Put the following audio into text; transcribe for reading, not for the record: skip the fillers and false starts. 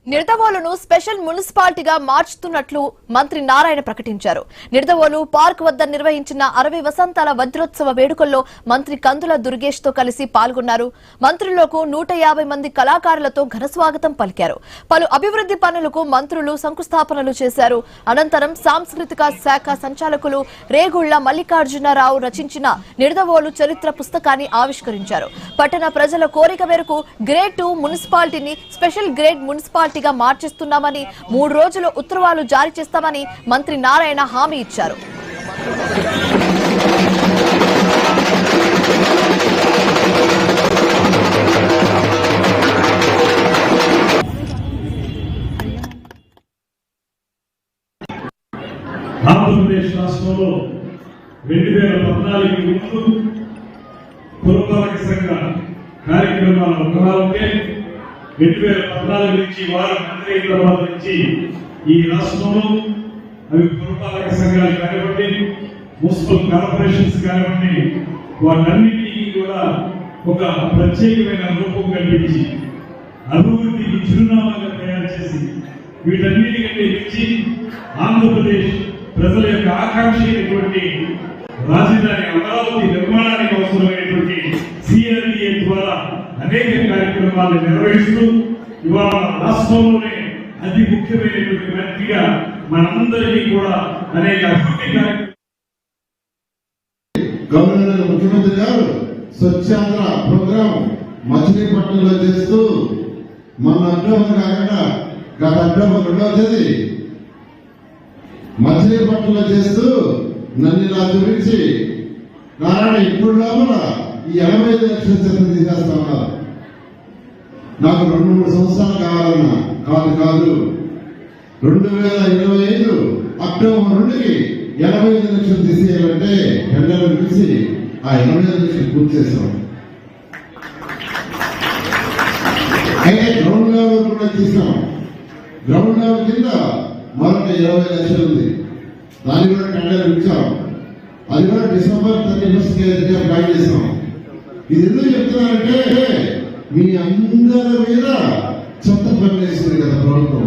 నిడదవోలును special మున్సిపాలిటీగా మార్చుతున్నట్లు మంత్రి నారాయణ ప్రకటించారు. Nidadavolu park వద్ద నిర్వహించిన 60 వసంతాల వజ్రోత్సవ వేడుకల్లో మంత్రి కందుల దుర్గేష్ తో కలిసి పాల్గొన్నారు. మంత్రులకు 150 మంది కళాకారులతో ఘన స్వాగతం పలికారు. పలు అభివృద్ధి పనులకు మంత్రులు శంకుస్థాపనలు చేశారు. అనంతరం సాంస్కృతిక శాఖ సంచాలకులు రేగుళ్ల మల్లికార్జునరావు రచించిన నిడదవోలు చరిత్ర పుస్తకాన్ని ఆవిష్కరించారు. పట్టణ ప్రజల కోరిక మేరకు గ్రేడ్ 2 మున్సిపాలిటీని స్పెషల్ గ్రేడ్ మున్సిపాలిటీ మార్చేస్తున్నామని 3 రోజుల్లో ఉత్తర్వులు జారీ చేస్తామని మంత్రి నారాయణ హామీ ఇచ్చారు. ఆంధ్రప్రదేశ్ రాష్ట్రంలో 2014 ముందు పురపాలక సంఘ కార్యక్రమాలు ఒకలా ఉంటే 2014 నుంచి వారు మంత్రి తర్వాత నుంచి ఈ రాష్ట్రంలో అవి పురపాలక సంఘాలు కానివ్వండి, మున్సిపల్ కార్పొరేషన్స్ కానివ్వండి, వాటన్నిటికీ కూడా ఒక ప్రత్యేకమైన రూపం కల్పించి అభివృద్ధికి చిరునామాగా తయారు చేసి వీటన్నిటికంటే మించి ఆంధ్రప్రదేశ్ ప్రజల యొక్క ఆకాంక్ష అయినటువంటి రాజధాని అమరావతి నిర్మాణానికి అవసరమైనటువంటి సిఆర్డీఏ ద్వారా అనేక కార్యక్రమాలు నిర్వహిస్తూ ఇవాళ రాష్ట్రంలోనే అతి ముఖ్యమైనటువంటి మంత్రిగా మనందరికీ కూడా అనేక అభివృద్ధి కార్యక్రమాలు. గవర్నర్ ముఖ్యమంత్రి గారు స్వచ్ఛాంధ్ర ప్రోగ్రాం మచిలీపట్నంలో చేస్తూ మన అక్టోబర్ కాకుండా గత అక్టోబర్ 2వ తేదీ మచిలీపట్నంలో చేస్తూ నన్ను ఇలా చూపించి నారాయణ ఇప్పుడు లోపల ఈ 85 లక్షల చెత్త తీసేస్తా ఉన్నారు. నాకు 2-3 సంవత్సరాలు కావాలన్నా కాదు 2025 అక్టోబర్ 2కి 85 లక్షలు తీసేయాలంటే టెండర్లు పిలిచి ఆ 85 లక్షలు పూర్తి చేస్తాం. అయితే గ్రౌండ్ లెవెల్ కూడా తీసాం. గ్రౌండ్ లెవెల్ కింద మరొక 20 లక్షలు ఉంది. దాన్ని కూడా టెండర్ పిలిచాం. అది కూడా డిసెంబర్ 31st ప్లాన్ చేసాం. ఇది ఎందుకు చెప్తున్నానంటే మీ అందరి మీద చెత్త పని వేసింది కదా ప్రభుత్వం.